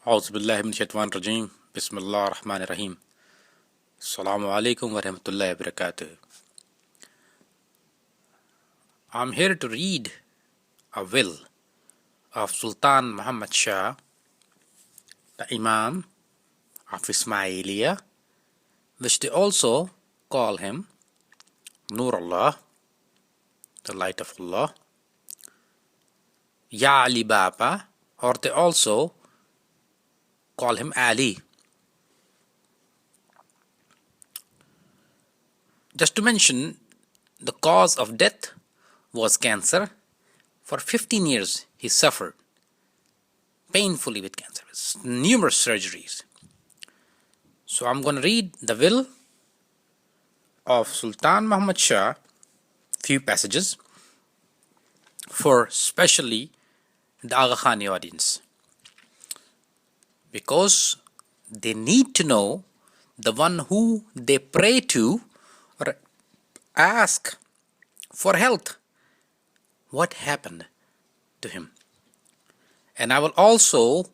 أعوذ بالله من الشيطان الرجيم بسم الله الرحمن الرحيم السلام عليكم ورحمة الله وبركاته. I'm here to read a will of Sultan Mohammad Shah, the Imam of Ismailia, which they also call him Nurullah, the light of Allah, Ya Ali Baba, or they also call him Ali. Just to mention, the cause of death was cancer. For 15 years he suffered painfully with cancer, with numerous surgeries. So I'm going to read the will of Sultan Muhammad Shah, few passages, for specially the Aga Khani audience, because they need to know the one who they pray to or ask for health, what happened to him. And I will also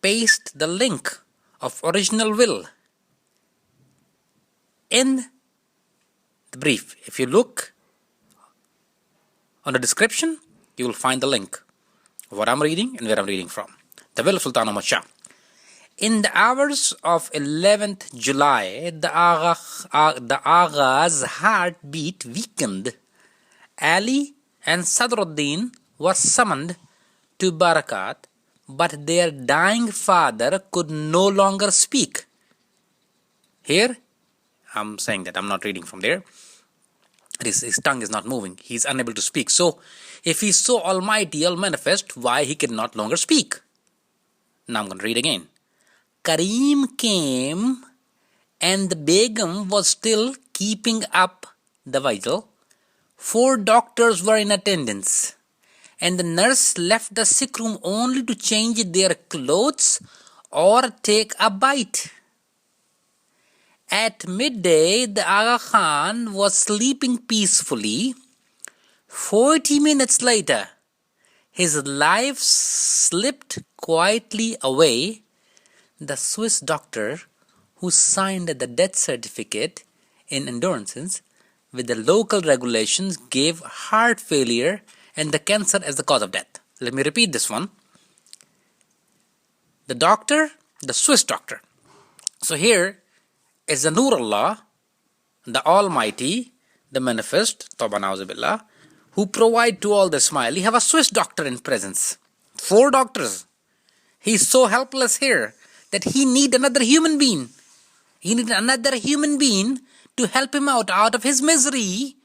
paste the link of original will in the brief. If you look on the description, you will find the link of what I'm reading and where I'm reading from. The will of Sultan Muhammad Shah. In the hours of 11th July, the Agha's heartbeat weakened. Ali and Sadruddin were summoned to Barakat, but their dying father could no longer speak. Here, I'm saying that I'm not reading from there. His tongue is not moving. He is unable to speak. So, if he is so almighty, all-manifest, why he can not longer speak? Now I'm going to read again. Kareem came, and the Begum was still keeping up the vigil. 4 doctors were in attendance, and the nurse left the sick room only to change their clothes or take a bite. At midday, the Aga Khan was sleeping peacefully. 40 minutes later, his life slipped quietly away. The Swiss doctor who signed the death certificate in endurance with the local regulations gave heart failure and the cancer as the cause of death. Let me repeat this one. The doctor, the Swiss doctor. So here is the Nurullah, the Almighty, the Manifest, Tawba Na'uzubillah, who provide to all the smile. You have a Swiss doctor in presence. 4 doctors. He is so helpless here that he need another human being. He need another human being to help him out of his misery.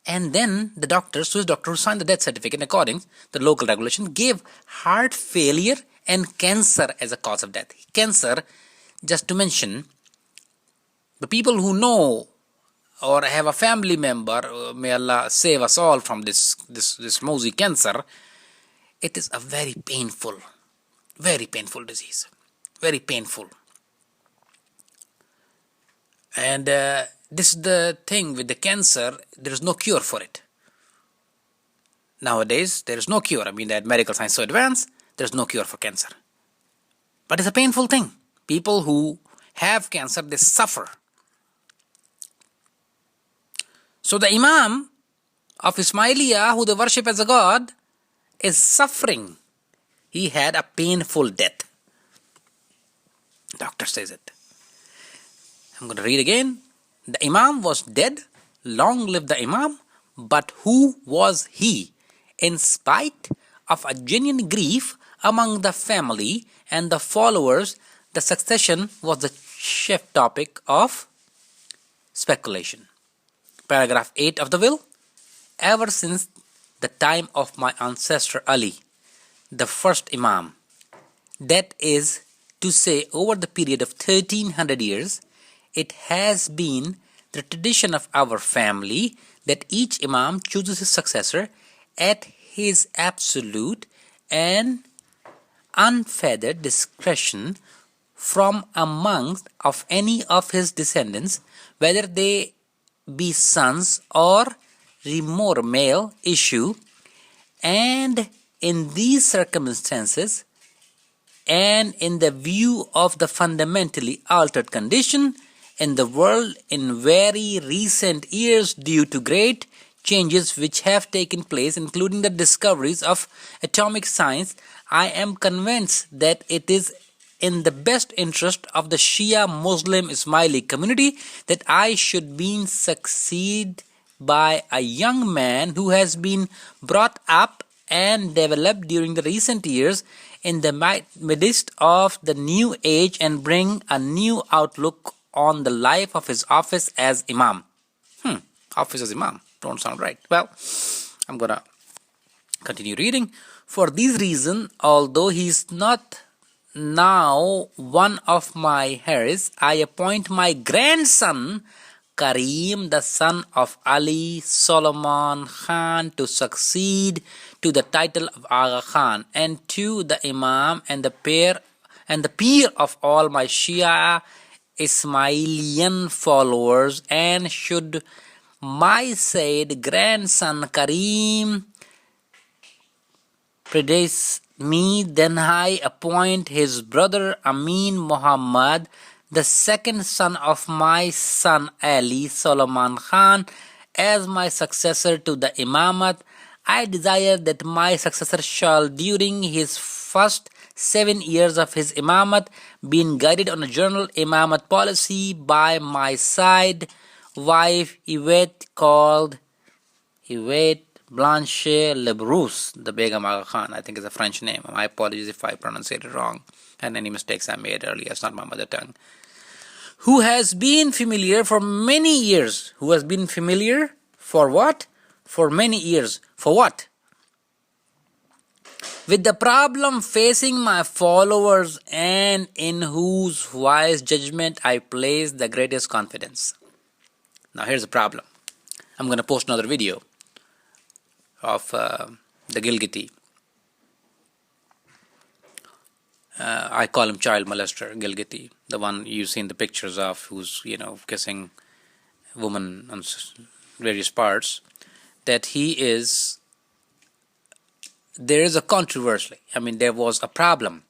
And then the doctor, Swiss doctor who signed the death certificate according to the local regulation, gave heart failure and cancer as a cause of death. Cancer, just to mention, the people who know or have a family member, may Allah save us all from this mosey cancer, it is a very painful disease. Very painful. And this is the thing with the cancer, there is no cure for it. Nowadays, there is no cure. I mean, that medical science is so advanced, there is no cure for cancer. But it's a painful thing. People who have cancer, they suffer. So the Imam of Ismailia, who they worship as a god, is suffering. He had a painful death. Doctor says it. I'm going to read again. The Imam was dead. Long live the Imam. But who was he? In spite of a genuine grief among the family and the followers, the succession was the chief topic of speculation. Paragraph 8 of the will. Ever since the time of my ancestor Ali, the first Imam, that is to say over the period of 1300 years, it has been the tradition of our family that each Imam chooses his successor at his absolute and unfettered discretion from amongst of any of his descendants, whether they be sons or remote male issue, and in these circumstances and in the view of the fundamentally altered condition in the world in very recent years due to great changes which have taken place, including the discoveries of atomic science, I am convinced that it is in the best interest of the Shia Muslim Ismaili community that I should be succeeded by a young man who has been brought up and developed during the recent years in the midst of the new age and bring a new outlook on the life of his office as Imam. Office as Imam. Don't sound right. Well, I'm gonna continue reading. For these reasons, although he is not now one of my heirs, I appoint my grandson Karim, the son of Ali Solomon Khan, to succeed to the title of Aga Khan, and to the Imam and the peer of all my Shia Ismailian followers, and should my said grandson Karim predecease me, then I appoint his brother Amin Muhammad, the second son of my son Ali Solomon Khan, as my successor to the Imamat. I desire that my successor shall, during his first 7 years of his Imamat, being guided on a general Imamat policy by my side wife Yvette Blanche Lebrousse, the Begum Aga Khan, I think is a French name. My apologies if I pronounce it wrong and any mistakes I made earlier. It's not my mother tongue. Who has been familiar for many years. Who has been familiar for what? For many years. For what? With the problem facing my followers, and in whose wise judgment I place the greatest confidence. Now here's the problem. I'm going to post another video of the Gilgiti. I call him child molester, Gilgiti, the one you see in the pictures of, who's kissing women on various parts. That there is a controversy. There was a problem.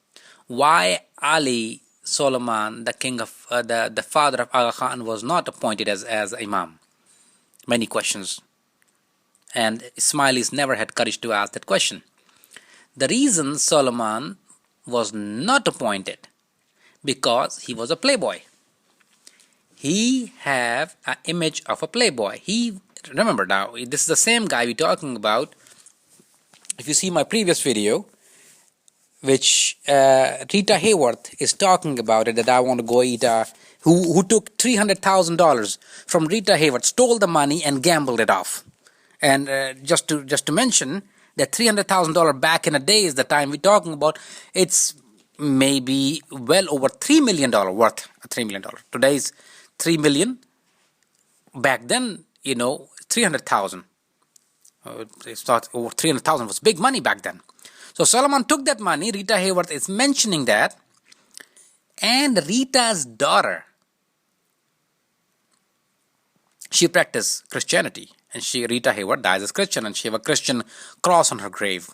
Why Ali Solomon, the king of the father of Aga Khan, was not appointed as Imam? Many questions. And Ismailis never had courage to ask that question. The reason Solomon was not appointed, because he was a playboy. He have an image of a playboy. Remember now, this is the same guy we're talking about. If you see my previous video, which Rita Hayworth is talking about it, that I want to go eat, who took $300,000 from Rita Hayworth, stole the money and gambled it off. And just to mention that $300,000 back in the day is the time we're talking about. It's maybe well over $3 million worth. $3 million. Today's $3 million. Back then, 300,000. It's thought over 300,000 was big money back then. So Solomon took that money. Rita Hayworth is mentioning that, and Rita's daughter, she practiced Christianity. And Rita Hayworth dies as Christian, and she have a Christian cross on her grave.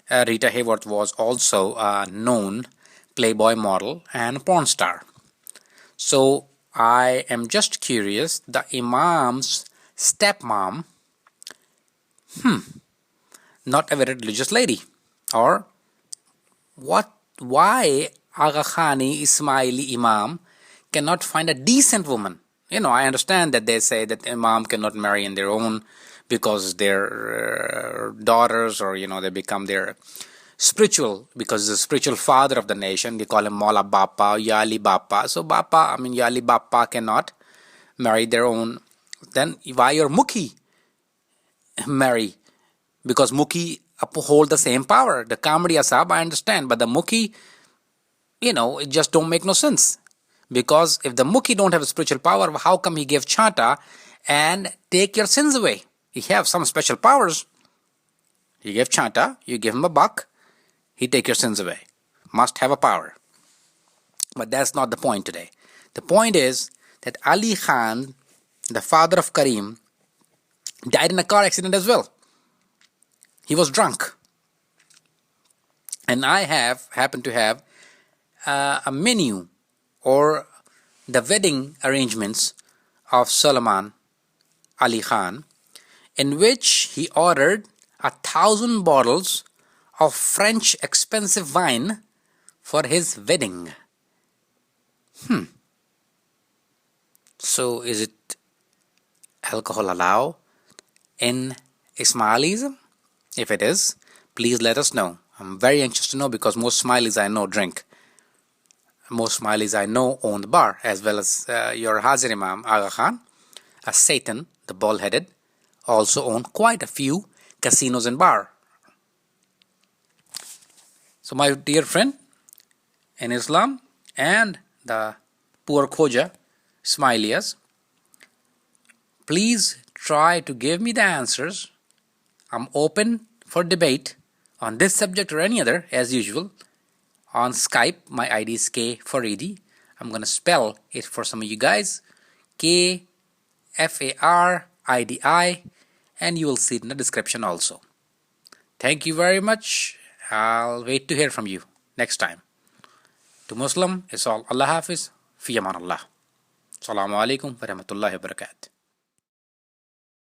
Rita Hayworth was also a known playboy model and porn star. So I am just curious, the Imam's stepmom, not a very religious lady, or what? Why Aga Khani Ismaili Imam cannot find a decent woman? I understand that they say that Imam cannot marry in their own because their daughters, or they become their spiritual, because the spiritual father of the nation. They call him Maula Bappa, Yali Bappa. So Yali Bappa cannot marry their own. Then why your Mukhi marry? Because Mukhi hold the same power. The Kamri Asab, I understand, but the Mukhi, it just don't make no sense. Because if the Mukhi don't have a spiritual power, how come he gave chanta and take your sins away? He have some special powers. He gave chanta, you give him a buck, he take your sins away. Must have a power. But that's not the point today. The point is that Ali Khan, the father of Karim, died in a car accident as well. He was drunk. And I happen to have a menu or the wedding arrangements of Sulaiman Ali Khan, in which he ordered 1,000 bottles of French expensive wine for his wedding. So is it alcohol allowed in Ismailism? If it is, please let us know. I'm very anxious to know, because most Smileys I know drink. Most Smileys I know own the bar, as well as your Hazir Imam Aga Khan, a Satan, the bald-headed, also own quite a few casinos and bar. So my dear friend, in Islam and the poor Khoja Ismailiyas, please try to give me the answers. I'm open for debate on this subject or any other, as usual. On Skype, my ID is K4ED. I'm going to spell it for some of you guys. KFARIDI, and you will see it in the description also. Thank you very much. I'll wait to hear from you next time. To Muslim, it's all Allah Hafiz, fi aman Allah. Assalamu alaikum wa rahmatullahi wa barakatuh.